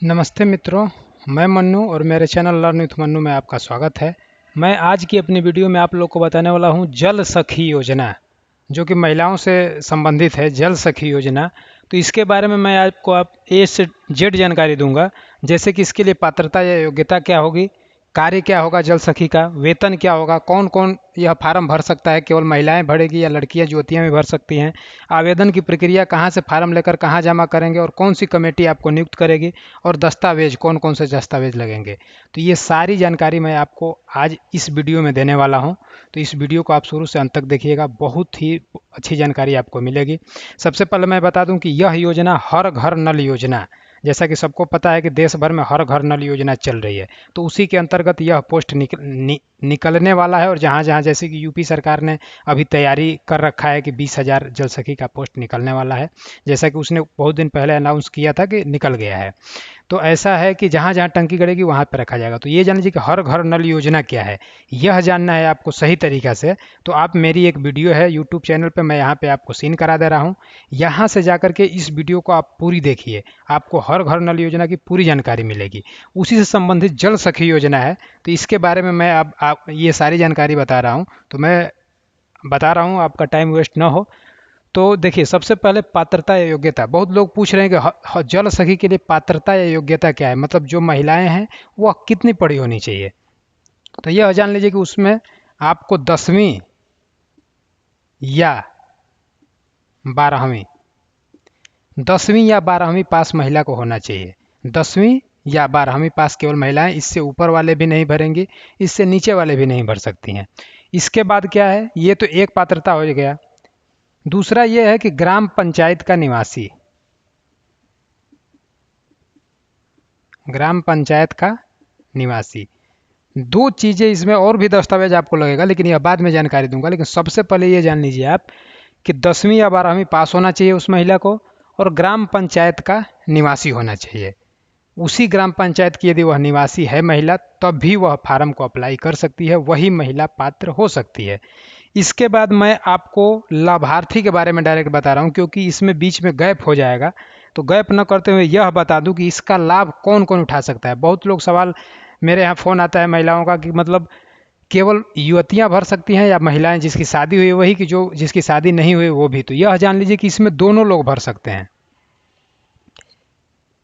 नमस्ते मित्रों, मैं मन्नू और मेरे चैनल लर्न विथ मन्नू में आपका स्वागत है। मैं आज की अपनी वीडियो में आप लोग को बताने वाला हूं जल सखी योजना, जो कि महिलाओं से संबंधित है। जल सखी योजना, तो इसके बारे में मैं आपको ए से जेड जानकारी दूंगा। जैसे कि इसके लिए पात्रता या योग्यता क्या होगी, कार्य क्या होगा जल सखी का, वेतन क्या होगा, कौन कौन यह फार्म भर सकता है, केवल महिलाएं भरेगी या लड़कियां ज्योतियां भी भर सकती हैं, आवेदन की प्रक्रिया, कहां से फार्म लेकर कहां जमा करेंगे और कौन सी कमेटी आपको नियुक्त करेगी, और दस्तावेज कौन कौन से दस्तावेज लगेंगे। तो ये सारी जानकारी मैं आपको आज इस वीडियो में देने वाला हूं। तो इस वीडियो को आप शुरू से अंत तक देखिएगा, बहुत ही अच्छी जानकारी आपको मिलेगी। सबसे पहले मैं बता दूं कि यह योजना हर घर नल योजना, जैसा कि सबको पता है कि देश भर में हर घर नल योजना चल रही है, तो उसी के अंतर्गत यह पोस्ट निकलने वाला है। और जहाँ जहाँ जैसे कि यूपी सरकार ने अभी तैयारी कर रखा है कि 20,000 जल सखी का पोस्ट निकलने वाला है, जैसा कि उसने बहुत दिन पहले अनाउंस किया था कि निकल गया है। तो ऐसा है कि जहाँ जहाँ टंकी गड़ेगी वहाँ पर रखा जाएगा। तो ये जान लीजिए कि हर घर नल योजना क्या है, यह जानना है आपको सही तरीक़ा से। तो आप मेरी एक वीडियो है यूट्यूब चैनल पे, मैं यहाँ पे आपको सीन करा दे रहा हूँ। यहाँ से जाकर के इस वीडियो को आप पूरी देखिए, आपको हर घर नल योजना की पूरी जानकारी मिलेगी। उसी से संबंधित जल सखी योजना है, तो इसके बारे में मैं अब आप ये सारी जानकारी बता रहा हूँ। तो मैं बता रहा हूँ, आपका टाइम वेस्ट ना हो। तो देखिए, सबसे पहले पात्रता या योग्यता। बहुत लोग पूछ रहे हैं कि जल सखी के लिए पात्रता या योग्यता क्या है, मतलब जो महिलाएं हैं वह कितनी पढ़ी होनी चाहिए। तो यह जान लीजिए कि उसमें आपको 10वीं या 12वीं 10वीं या 12वीं पास महिला को होना चाहिए। 10वीं या 12वीं पास केवल महिलाएं, इससे ऊपर वाले भी नहीं भरेंगी, इससे नीचे वाले भी नहीं भर सकती हैं। इसके बाद क्या है, ये तो एक पात्रता हो गया। दूसरा ये है कि ग्राम पंचायत का निवासी, ग्राम पंचायत का निवासी। दो चीज़ें इसमें और भी दस्तावेज आपको लगेगा, लेकिन यह बाद में जानकारी दूंगा। लेकिन सबसे पहले ये जान लीजिए आप कि 10वीं या 12वीं पास होना चाहिए उस महिला को, और ग्राम पंचायत का निवासी होना चाहिए। उसी ग्राम पंचायत की यदि वह निवासी है महिला, तब भी वह फार्म को अप्लाई कर सकती है, वही महिला पात्र हो सकती है। इसके बाद मैं आपको लाभार्थी के बारे में डायरेक्ट बता रहा हूँ, क्योंकि इसमें बीच में गैप हो जाएगा। तो गैप न करते हुए यह बता दूं कि इसका लाभ कौन कौन उठा सकता है। बहुत लोग सवाल, मेरे यहाँ फ़ोन आता है महिलाओं का कि मतलब केवल युवतियाँ भर सकती हैं या महिलाएं जिसकी शादी हुई वही, कि जो जिसकी शादी नहीं हुई वो भी। तो यह जान लीजिए कि इसमें दोनों लोग भर सकते हैं।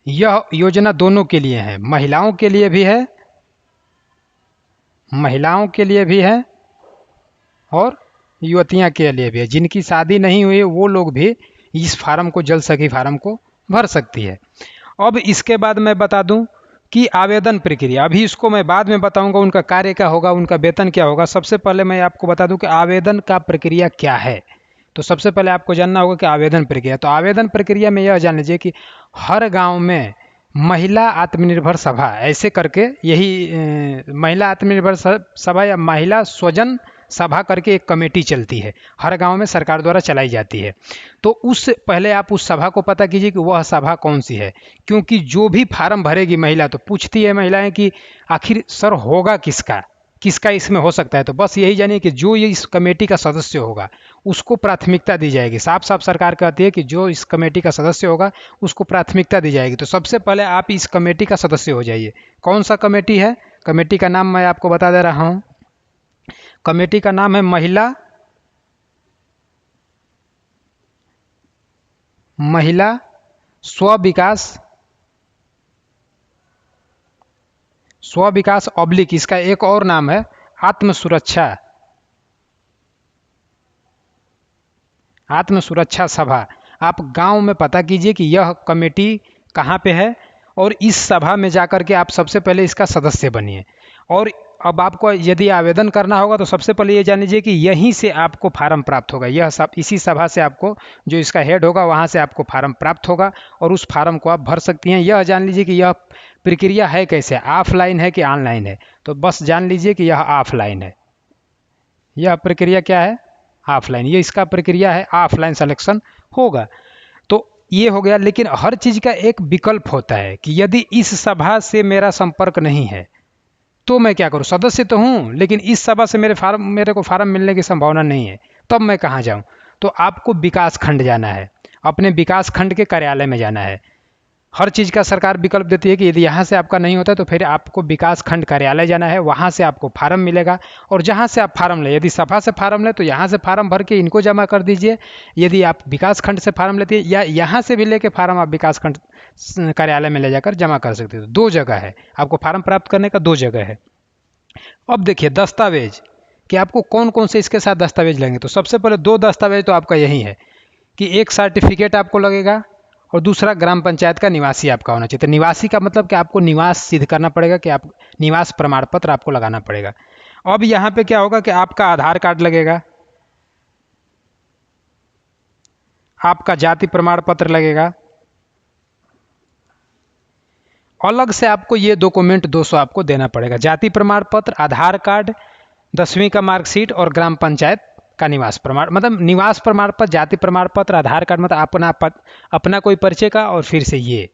यह योजना दोनों के लिए है, महिलाओं के लिए भी है, महिलाओं के लिए भी है और युवतियाँ के लिए भी है। जिनकी शादी नहीं हुई वो लोग भी इस फार्म को, जल सखी फार्म को भर सकती है। अब इसके बाद मैं बता दूं कि आवेदन प्रक्रिया, अभी इसको मैं बाद में बताऊंगा, उनका कार्य क्या होगा, उनका वेतन क्या होगा। सबसे पहले मैं आपको बता दूं कि आवेदन का प्रक्रिया क्या है। तो सबसे पहले आपको जानना होगा कि आवेदन प्रक्रिया। तो आवेदन प्रक्रिया में यह जान लीजिए कि हर गांव में महिला आत्मनिर्भर सभा, ऐसे करके यही महिला आत्मनिर्भर सभा या महिला स्वजन सभा करके एक कमेटी चलती है, हर गांव में सरकार द्वारा चलाई जाती है। तो उस पहले आप उस सभा को पता कीजिए कि वह सभा कौन सी है, क्योंकि जो भी फार्म भरेगी महिला, तो पूछती है महिलाएं कि आखिर सर होगा किसका, किसका इसमें हो सकता है। तो बस यही जानिए कि जो ये इस कमेटी का सदस्य होगा उसको प्राथमिकता दी जाएगी। साफ साफ सरकार कहती है कि जो इस कमेटी का सदस्य होगा उसको प्राथमिकता दी जाएगी। तो सबसे पहले आप इस कमेटी का सदस्य हो जाइए। कौन सा कमेटी है, कमेटी का नाम मैं आपको बता दे रहा हूँ। कमेटी का नाम है महिला स्व विकास ऑब्लिक, इसका एक और नाम है आत्म सुरक्षा सभा। आप गांव में पता कीजिए कि यह कमेटी कहाँ पे है, और इस सभा में जाकर के आप सबसे पहले इसका सदस्य बनिए। और अब आपको यदि आवेदन करना होगा तो सबसे पहले ये जान लीजिए कि यहीं से आपको फार्म प्राप्त होगा। यह सब इसी सभा से आपको, जो इसका हेड होगा वहाँ से आपको फार्म प्राप्त होगा, और उस फार्म को आप भर सकती हैं। यह जान लीजिए कि यह प्रक्रिया है कैसे, ऑफलाइन है कि ऑनलाइन है। तो बस जान लीजिए कि यह ऑफलाइन है। यह प्रक्रिया क्या है, ऑफलाइन। ये इसका प्रक्रिया है, ऑफलाइन सिलेक्शन होगा। तो ये हो गया। लेकिन हर चीज़ का एक विकल्प होता है कि यदि इस सभा से मेरा संपर्क नहीं है तो मैं क्या करूं, सदस्य तो हूं लेकिन इस सभा से मेरे को फार्म मिलने की संभावना नहीं है, तब मैं कहां जाऊं। तो आपको विकास खंड जाना है, अपने विकास खंड के कार्यालय में जाना है। हर चीज़ का सरकार विकल्प देती है कि यदि यहाँ से आपका नहीं होता है तो फिर आपको विकास खंड कार्यालय जाना है, वहाँ से आपको फार्म मिलेगा और जहाँ से आप फार्म लें, यदि सभा से फार्म लें तो यहाँ से फार्म भर के इनको जमा कर दीजिए। यदि आप विकास खंड से फार्म लेते हैं या यहाँ से भी लेके फार्म आप विकास खंड कार्यालय में ले जाकर जमा कर सकते हो। 2 जगह है, आपको फार्म प्राप्त करने का 2 जगह है। अब देखिए दस्तावेज कि आपको कौन कौन से इसके साथ दस्तावेज लेंगे। तो सबसे पहले 2 दस्तावेज तो आपका यही है कि एक सर्टिफिकेट आपको लगेगा और दूसरा ग्राम पंचायत का निवासी आपका होना चाहिए। तो निवासी का मतलब कि आपको निवास सिद्ध करना पड़ेगा कि आप निवास प्रमाण पत्र आपको लगाना पड़ेगा। अब यहाँ पे क्या होगा कि आपका आधार कार्ड लगेगा, आपका जाति प्रमाण पत्र लगेगा, अलग से आपको ये डॉक्यूमेंट 200 आपको देना पड़ेगा। जाति प्रमाण पत्र, आधार कार्ड, 10वीं का मार्कशीट और ग्राम पंचायत का निवास प्रमाण, मतलब निवास प्रमाण पत्र, जाति प्रमाण पत्र, आधार कार्ड, मतलब अपना कोई परिचय का और फिर से ये,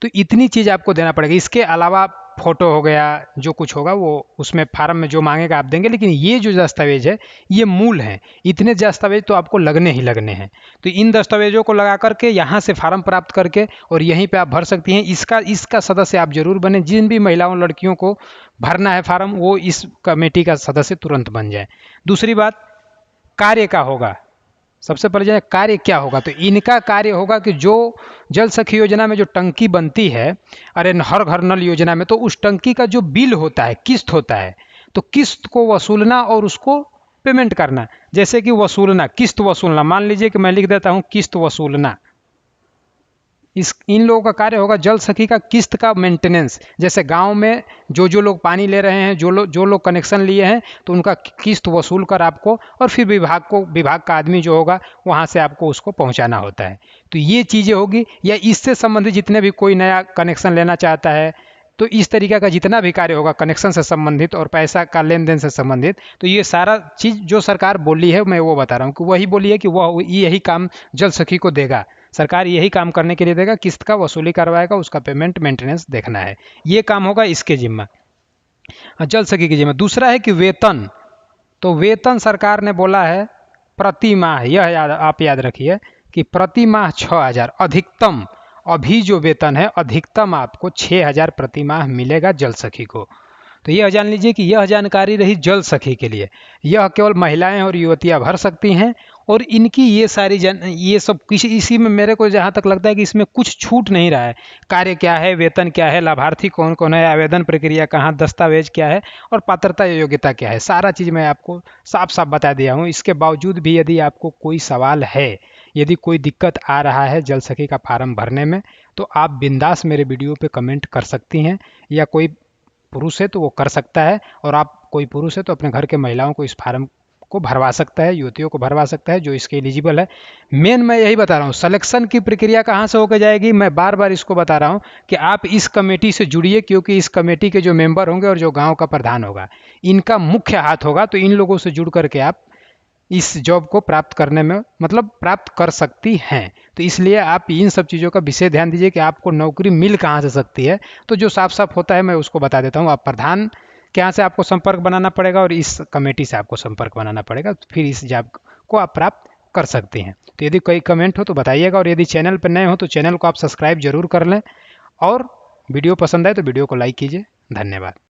तो इतनी चीज़ आपको देना पड़ेगा। इसके अलावा फ़ोटो हो गया, जो कुछ होगा वो उसमें फार्म में जो मांगेगा आप देंगे, लेकिन ये जो दस्तावेज है ये मूल हैं। इतने दस्तावेज तो आपको लगने ही लगने हैं। तो इन दस्तावेजों को लगा करके यहाँ से फार्म प्राप्त करके और यहीं पे आप भर सकती हैं। इसका सदस्य आप जरूर बने। जिन भी महिलाओं लड़कियों को भरना है फार्म, वो इस कमेटी का सदस्य तुरंत बन जाए। दूसरी बात कार्य का होगा। सबसे पहले जो कार्य क्या होगा, तो इनका कार्य होगा कि जो जल सखी योजना में जो टंकी बनती है, अरे हर घर नल योजना में, तो उस टंकी का जो बिल होता है, किस्त होता है, तो किस्त को वसूलना और उसको पेमेंट करना। जैसे कि वसूलना, किस्त वसूलना, मान लीजिए कि मैं लिख देता हूँ किस्त वसूलना, इन लोगों का कार्य होगा जल सखी का किस्त का मेंटेनेंस। जैसे गांव में जो लोग पानी ले रहे हैं, जो लोग कनेक्शन लिए हैं, तो उनका किस्त वसूल कर आपको और फिर विभाग का आदमी जो होगा वहां से आपको उसको पहुंचाना होता है। तो ये चीज़ें होगी। या इससे संबंधित जितने भी कोई नया कनेक्शन लेना चाहता है, तो इस तरीके का जितना भी कार्य होगा कनेक्शन से संबंधित और पैसा का लेन देन से संबंधित, तो ये सारा चीज़ जो सरकार बोली है, मैं वो बता रहा हूँ कि वही बोली है कि वह यही काम जल सखी को देगा। सरकार यही काम करने के लिए देगा, किस्त का वसूली करवाएगा, उसका पेमेंट मेंटेनेंस देखना है, ये काम होगा इसके जिम्मा, जल सखी के जिम्मा। दूसरा है कि वेतन, तो वेतन सरकार ने बोला है प्रति माह, यह आप याद रखिए कि प्रति माह 6000 अधिकतम। अभी जो वेतन है अधिकतम आपको 6000 प्रति माह मिलेगा जल सखी को। तो यह जान लीजिए कि यह जानकारी रही जल सखी के लिए। यह केवल महिलाएं और युवतियां भर सकती हैं और इनकी ये सारी ये सब इसी में मेरे को जहाँ तक लगता है कि इसमें कुछ छूट नहीं रहा है। कार्य क्या है, वेतन क्या है, लाभार्थी कौन कौन है, आवेदन प्रक्रिया कहाँ, दस्तावेज क्या है और पात्रता योग्यता क्या है, सारा चीज़ मैं आपको साफ साफ बता दिया हूँ। इसके बावजूद भी यदि आपको कोई सवाल है, यदि कोई दिक्कत आ रहा है जल सखी का फार्म भरने में, तो आप बिंदास मेरे वीडियो पे कमेंट कर सकती हैं। या कोई पुरुष है तो वो कर सकता है, और आप कोई पुरुष है तो अपने घर के महिलाओं को इस फार्म को भरवा सकता है, युवतियों को भरवा सकता है जो इसके एलिजिबल है। मेन मैं यही बता रहा हूँ, सिलेक्शन की प्रक्रिया कहाँ से होकर जाएगी, मैं बार बार इसको बता रहा हूँ कि आप इस कमेटी से जुड़िए, क्योंकि इस कमेटी के जो मेंबर होंगे और जो गांव का प्रधान होगा, इनका मुख्य हाथ होगा। तो इन लोगों से जुड़ करके आप इस जॉब को प्राप्त करने में, मतलब प्राप्त कर सकती हैं। तो इसलिए आप इन सब चीज़ों का विशेष ध्यान दीजिए कि आपको नौकरी मिल कहाँ से सकती है। तो जो साफ साफ होता है मैं उसको बता देता हूँ। आप प्रधान के यहाँ से आपको संपर्क बनाना पड़ेगा और इस कमेटी से आपको संपर्क बनाना पड़ेगा, फिर इस जॉब को आप प्राप्त कर सकती हैं। तो यदि कोई कमेंट हो तो बताइएगा, और यदि चैनल पर नए हो तो चैनल को आप सब्सक्राइब जरूर कर लें, और वीडियो पसंद आए तो वीडियो को लाइक कीजिए। धन्यवाद।